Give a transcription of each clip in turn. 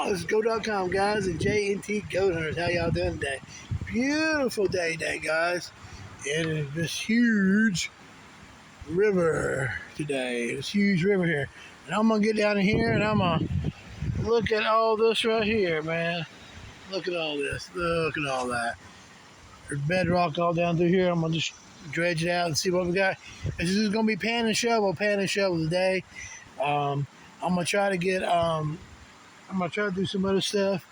It's go.com, guys, and JNT Goat Hunters. How y'all doing today? Beautiful day today, guys. It is this huge river today. This huge river here. And I'm going to get down in here and I'm going to look at all this right here, man. Look at all this. Look at all that. There's bedrock all down through here. I'm going to just dredge it out and see what we got. This is going to be pan and shovel today. I'm going to try to get... I'm going to try to do some other stuff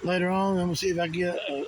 later on. I'm going to see if I can get a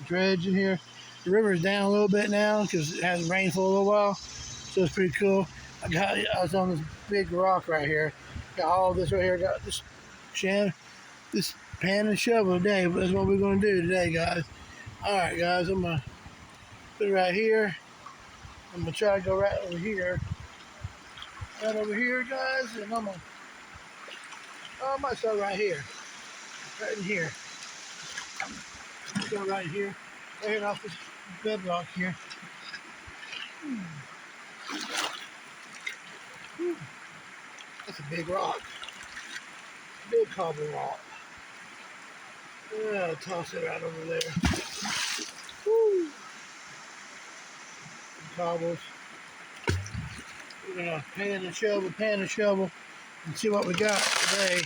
dredge in here. The river's down a little bit now because it hasn't rained for a little while. So it's pretty cool. I was on this big rock right here. Got all this right here. Got this pan and shovel today. But that's what we're going to do today, guys. Alright, guys. I'm going to put it right here. I'm going to try to go right over here. Right over here, guys. And I'm going to... I might start right here. Right in here. Start right here. Right here off this bedrock here. That's a big rock. Big cobble rock. Yeah, toss it right over there. Woo. Cobbles. We're gonna pan and shovel, and see what we got today.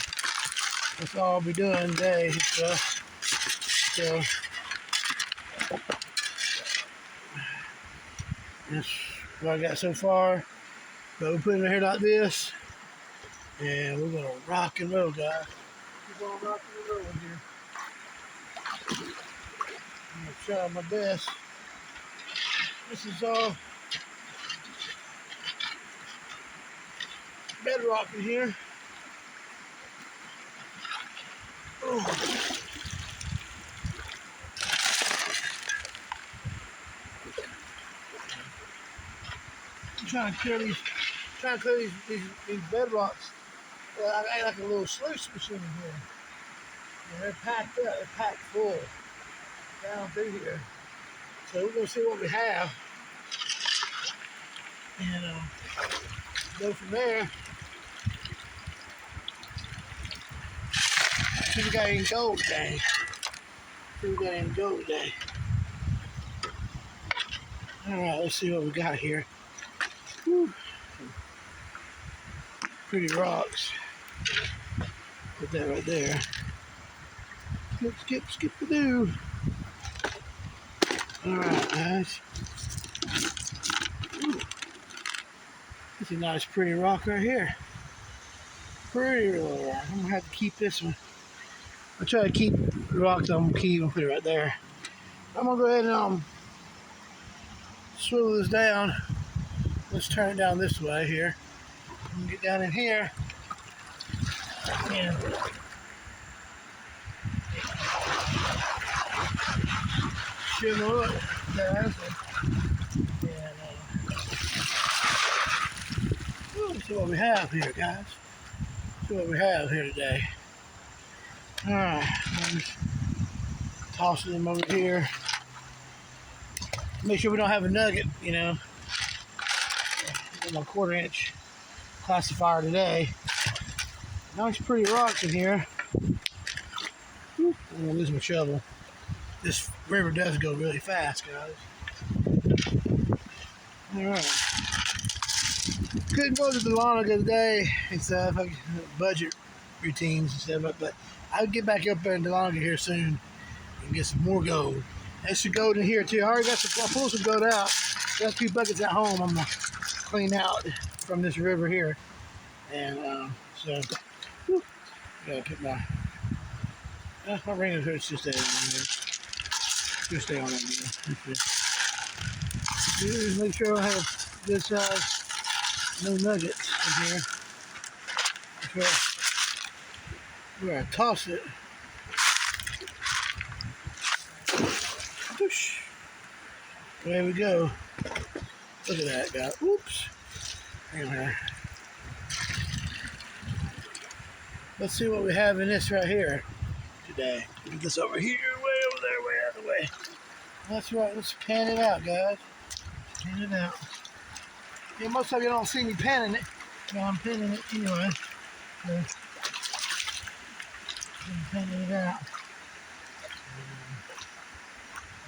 That's all I'll be doing today. So that's what I got so far. But we're putting it here like this, and we're gonna rock and roll, guys. We're gonna rock and roll here. I'm gonna try my best. This is all bedrock in here. Oh. I'm trying to clear these bedrocks. I got like a little sluice machine in here. And they're packed up. They're packed full down through here. So we're gonna see what we have, and go from there. See if we got any gold today. Alright, let's see what we got here. Whew. Pretty rocks. Put that right there. Skip the do. Alright, guys. Ooh. It's a nice pretty rock right here. Pretty little rock. I'm gonna have to keep this one. I'll try to keep the rocks. I'm gonna keep and put it right there. I'm gonna go ahead and swivel this down. Let's turn it down this way here. I'm gonna get down in here and shimmer up, guys. Let's see what we have here, guys. See what we have here today. Alright, I'm just tossing them over here. Make sure we don't have a nugget, you know. Got my 1/4 inch classifier today. Nice pretty rocks in here. I'm gonna lose my shovel. This river does go really fast, guys. Alright. Couldn't go to Dahlonega today and stuff, like budget routines and stuff, but I'll get back up there in Dahlonega here soon and get some more gold. There's some gold in here too. I already got I pulled some gold out. Got a few buckets at home I'm gonna clean out from this river here. And so gotta put my ring here. It's just stay on there. Just stay on there. Just make sure I have a good size. No nuggets in here. We're gonna toss it. Whoosh. There we go. Look at that, guy. Whoops. Hang on here. Let's see what we have in this right here today. Get this over here, way over there, way out of the way. That's right. Let's pan it out, guys. Pan it out. Yeah, most of you don't see me panning it. So I'm panning it anyway. So Painting it out.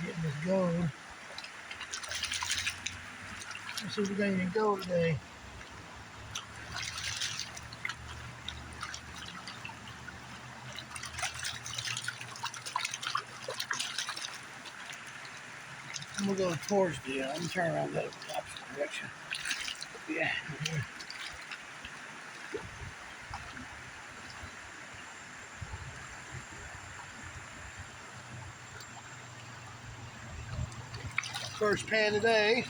Getting this gold. Let's see if we got any gold today. I'm gonna go towards the. I'm gonna turn around the opposite direction. Yeah. First pan today.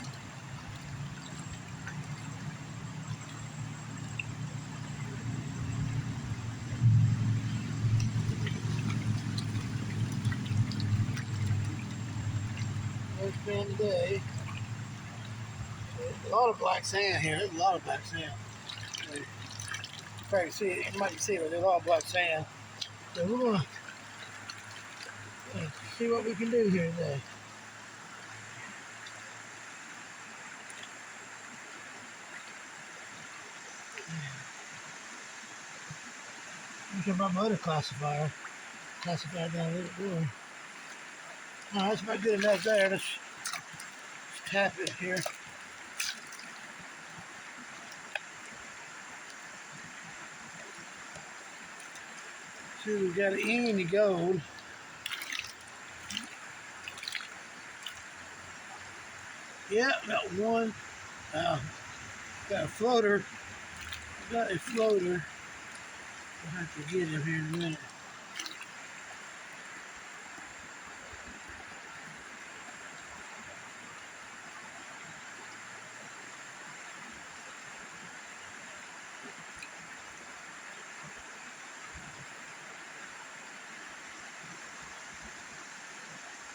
First pan today. A lot of black sand here. There's a lot of black sand. You probably see it. You might see it, but there's a lot of black sand. So we're gonna see what we can do here today. I'm sure about my other classifier. Classifier down a little bit more. Oh, that's about good enough there. Let's tap it here. See, we've got any gold. Yeah, got one. Got a floater. Got a floater. We'll have to get him here in a minute.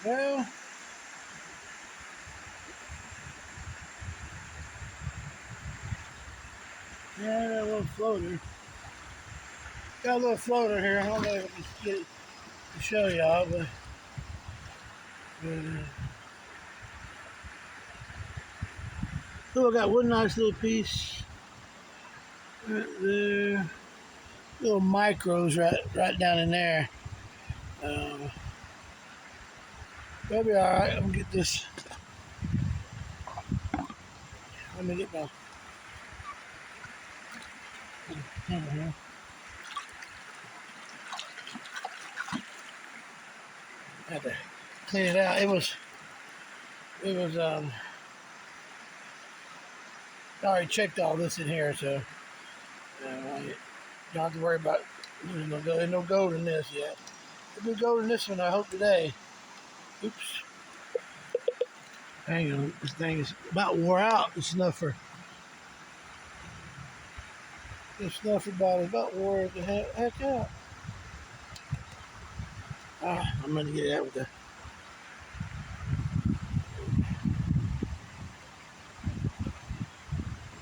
Well, yeah, got a little floater. Got a little floater here. I don't know if I can get it to show y'all, but oh, I got one nice little piece right there. Little micros right down in there. That'll be all right. I'm gonna get this. Let me get my camera here. I had to clean it out. It was. I already checked all this in here, so you don't have to worry about. There's no gold in this yet. There'll be gold in this one, I hope today. Oops. Hang on, this thing is about wore out. The snuffer. The snuffer bottle about wore the heck out. I'm gonna get it out with the.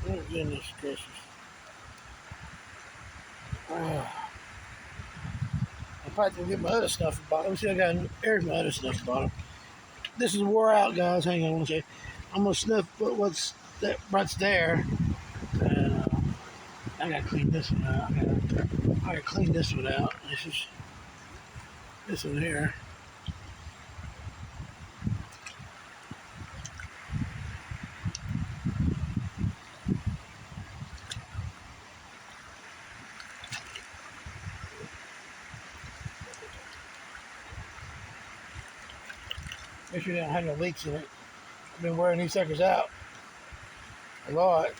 Oh goodness gracious. I'm probably gonna get my other snuffer bottle. Let me see if I got. There's my other snuffer bottle. This is wore out, guys. Hang on one second. I'm gonna sniff what's what's there. I gotta clean this one out. I gotta clean this one out. This one here. Make sure you don't have no leaks in it. I've been wearing these suckers out a lot.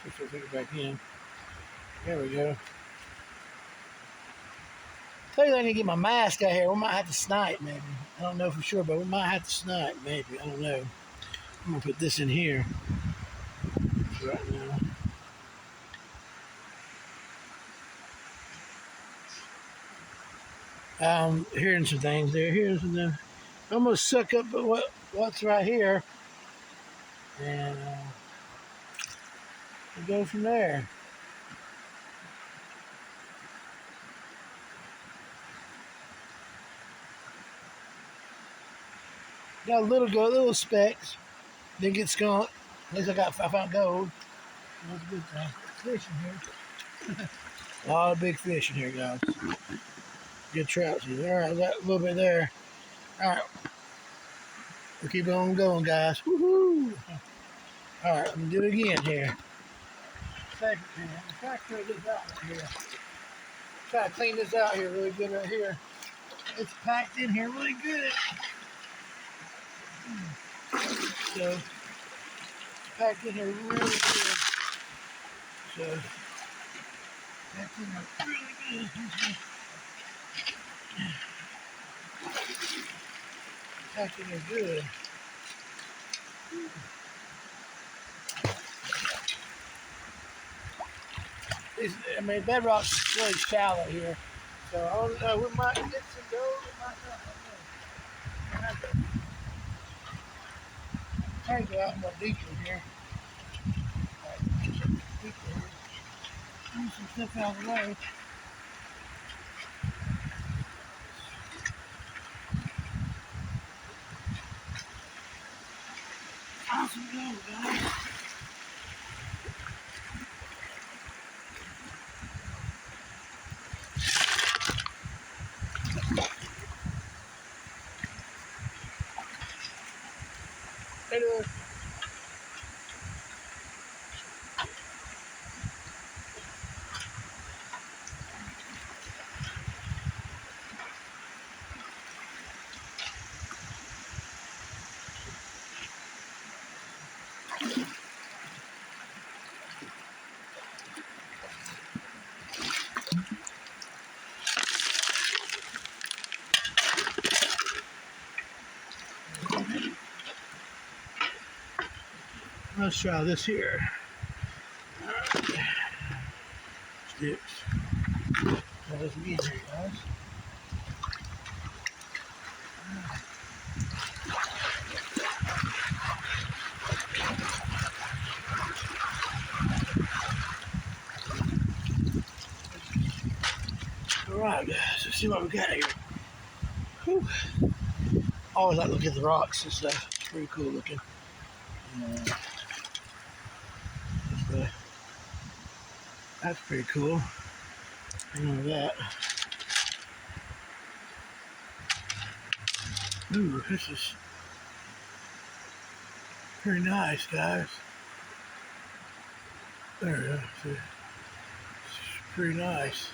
Push that thing back in. There we go. Tell you I need to get my mask out here. We might have to snipe, maybe. I don't know for sure, but we might have to snipe, maybe. I don't know. I'm gonna put this in here right now. Hearing some things there. Here's some. I'm gonna suck up what's right here, and we'll go from there. Got a little specks. Didn't get skunked. At least I found gold. That's a good thing. Fishing here. A lot of big fish in here, guys. Good trout season. All right, got a little bit there. All right, we'll keep on going, guys. Woohoo! All right, I'm gonna do it again here. Second time. I'm trying to clean this out right here. Try to clean this out here really good right here. It's packed in here really good. So, it's packed in here really good. So, packed in there really good. Packed in there good. Bedrock's really shallow here. So, I don't know, we might get some gold, we might not. Try to go out more deeper here. Move some stuff out of the way. Awesome gold, guys. Later. Let's try this here. Sticks. Try this again here, guys. Alright, guys, let's see what we got here. Whew. Always like to look at the rocks and stuff. It's pretty cool looking. That's pretty cool. I know that. Ooh, this is pretty nice, guys. There, it's pretty nice.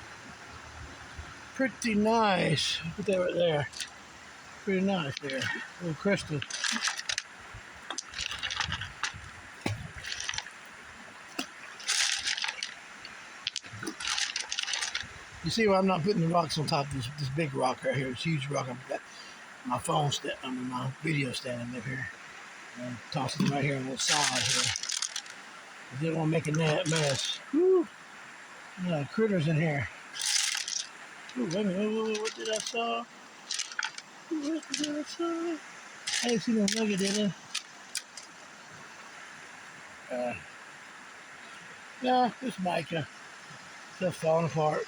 Pretty nice. Put that right there. Pretty nice there. Little crystal. You see why I'm not putting the rocks on top of this big rock right here, this huge rock. I've got my phone my video standing up here. And tossing it right here on the side here. I didn't want to make a mess. Woo! Critters in here. Ooh, wait a minute, what did I saw? What did I saw? I didn't see no nugget in it. No, it's mica. Stuff falling apart.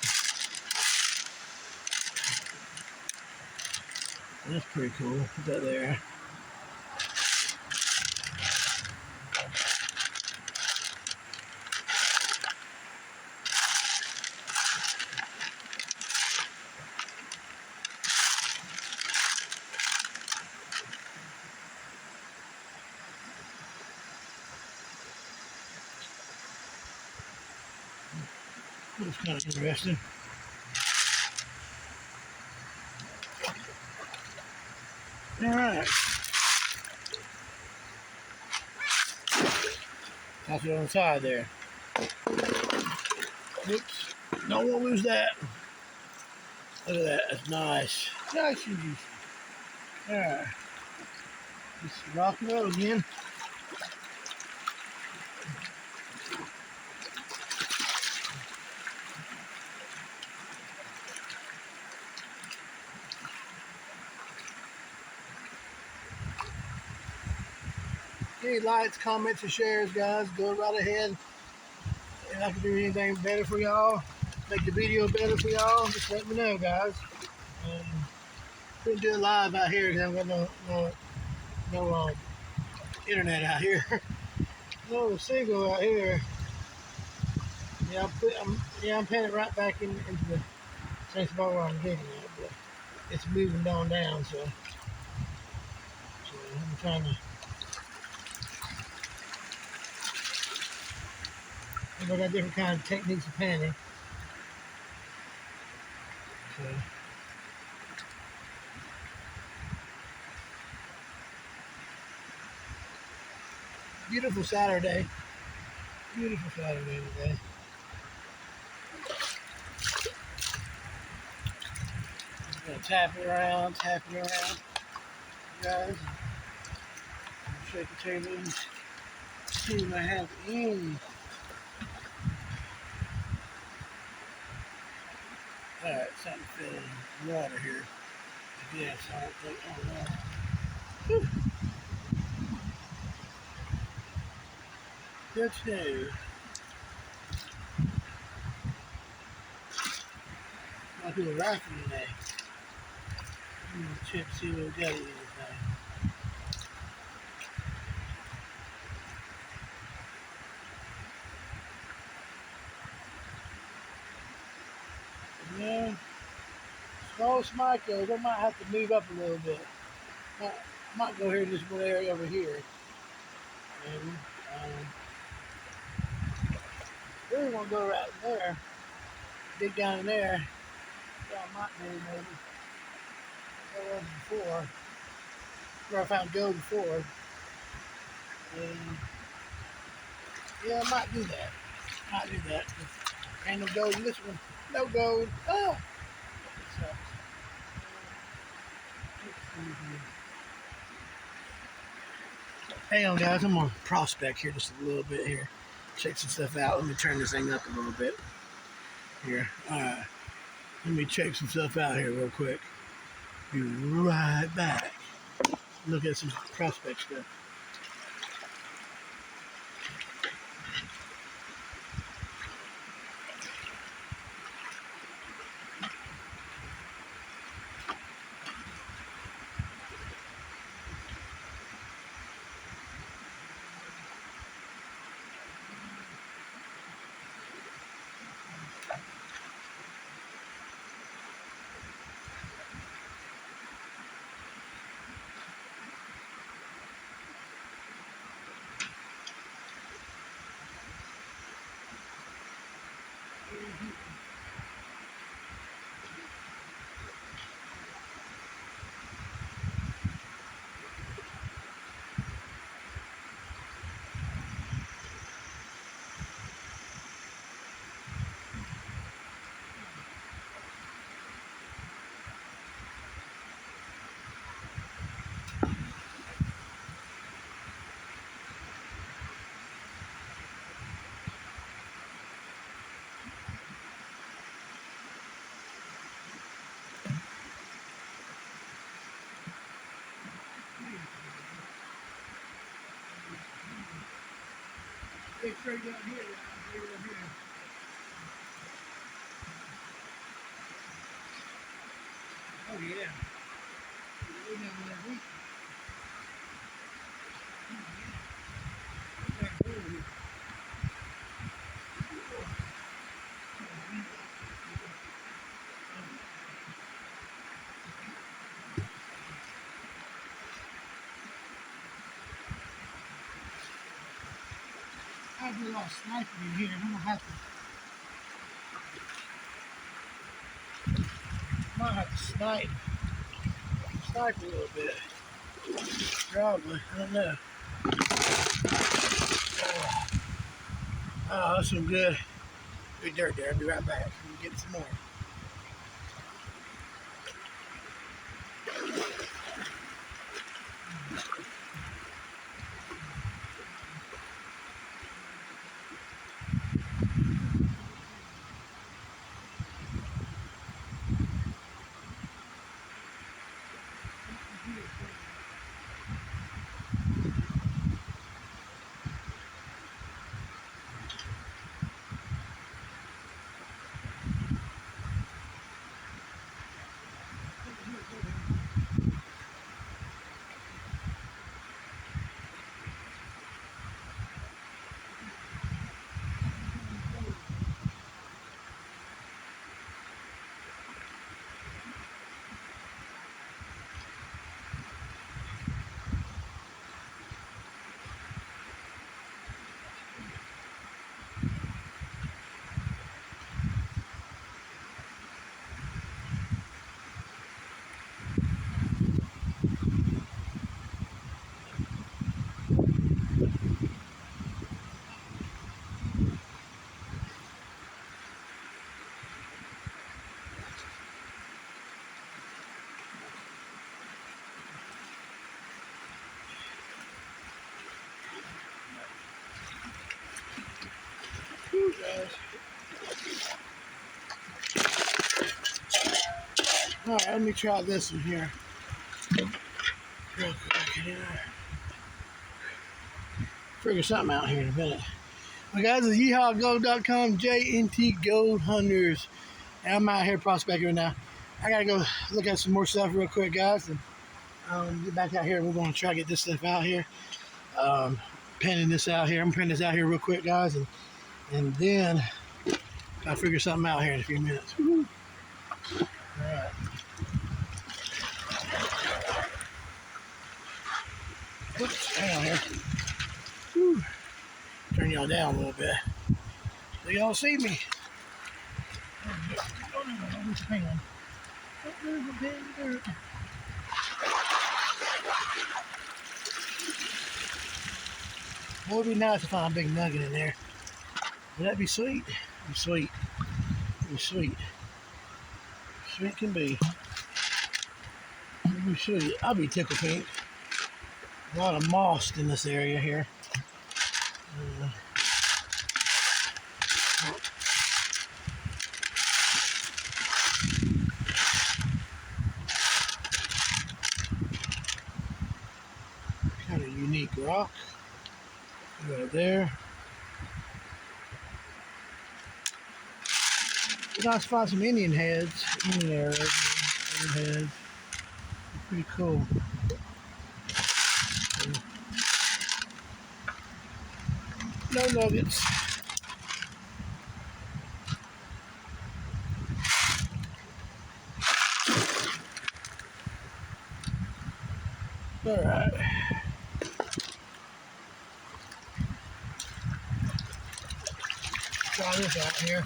That's pretty cool. Put that there. That's kind of interesting. All right. That's it on the side there. Oops. Don't want to lose that. Look at that. That's nice. Nice and juicy. All right. Just rock and roll again. Any likes, comments, and shares, guys, go right ahead. If I can do anything better for y'all, make the video better for y'all, just let me know, guys. Couldn't do it live out here because I haven't got no internet out here. No signal out here. I'm putting it right back into the same spot where I'm getting at, but it's moving down, so I'm trying to. I got different kind of techniques of panning. So beautiful Saturday. Beautiful Saturday today. Just gonna tap it around, guys. Shake the table and see if I have any. Alright, something filling water here. Yes, I don't think, oh no. Whew. Good too. I'll do a rifle today. I'm gonna check, see what we got anything. Yeah, small Smicos, I might have to move up a little bit. I might go here in this one area over here. Maybe. Really want to go right in there. Dig down in there. Yeah, I might maybe. I was before. Where I found gold before. And yeah, I might do that. Ain't no gold in this one. No gold. Oh! Hang on, guys. I'm gonna prospect here just a little bit here. Check some stuff out. Let me turn this thing up a little bit here. All right. Let me check some stuff out here real quick. Be right back. Look at some prospect stuff. Hey, straight down here. Oh yeah. I do a lot of sniping in here. I'm gonna have to snipe a little bit. Probably. I don't know. Oh, that's some good dirt there. I'll be right back. We'll get some more. guys. All right, let me try this one here. Real quick here. Figure something out here in a minute. Well, guys, it's yeehawgold.com, JNT Gold Hunters. And I'm out here prospecting now. I gotta go look at some more stuff real quick, guys, and get back out here. We're gonna try to get this stuff out here. Penning this out here. I'm penning this out here real quick, guys, and then I'll figure something out here in a few minutes. Woo-hoo. All right. Whoops, hang on here. Woo. Turn y'all down a little bit so y'all see me. Hang on. It would be nice if I found a big nugget in there. Would that be sweet? Be sweet. Be sweet. Sweet can be. Be sweet. I'll be tickle pink. A lot of moss in this area here. Kind of unique rock. Right there. It's nice to find some Indian heads. Indian arrows. Indian heads. Pretty cool. No nuggets. Alright. Try this out here.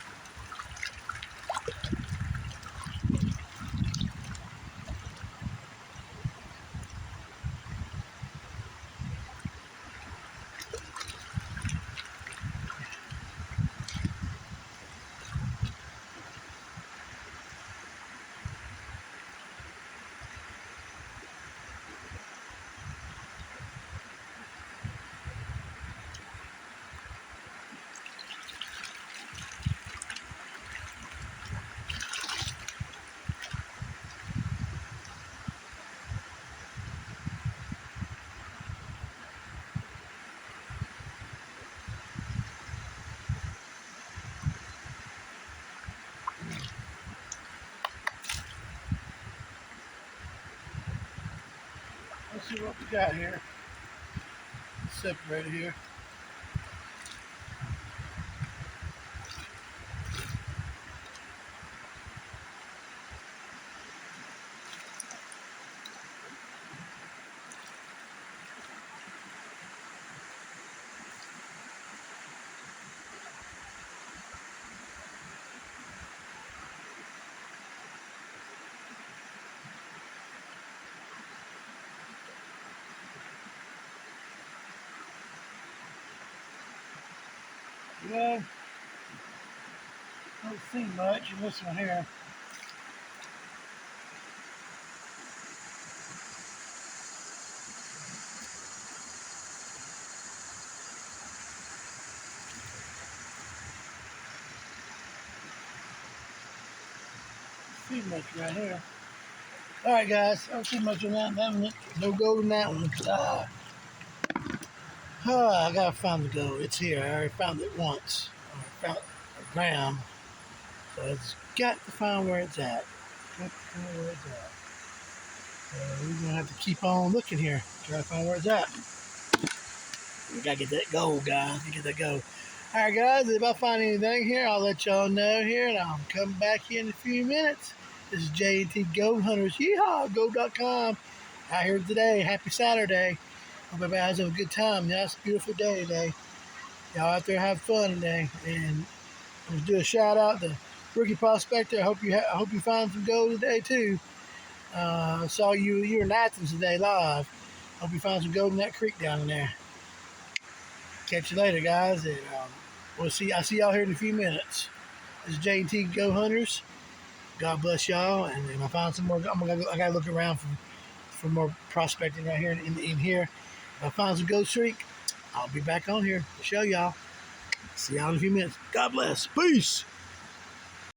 Let's see what we got here. Separated here. Well, don't see much in this one here. See much right here. All right, guys. I don't see much in that one. No gold in that one. I gotta find the gold. It's here. I already found it once. I found a gram. So it's got to find where it's at. Got to find where it's at. So we're gonna have to keep on looking here. Try to find where it's at. We gotta get that gold, guys. We get that gold. All right, guys. If I find anything here, I'll let y'all know here, and I'll come back here in a few minutes. This is J&T Gold Hunters. Yeehaw! Gold.com. Out here today. Happy Saturday. Hope everybody has a good time. Yeah, it's a beautiful day today. Y'all out there have fun today. And let's do a shout out to Rookie Prospector. I hope you find some gold today too. I saw you were in Athens today live. Hope you find some gold in that creek down in there. Catch you later, guys. And I'll see y'all here in a few minutes. This is J&T Gold Hunters. God bless y'all. And if I find some more, I gotta look around for more prospecting right here in here. If I find some gold streak, I'll be back on here to show y'all. See y'all in a few minutes. God bless. Peace.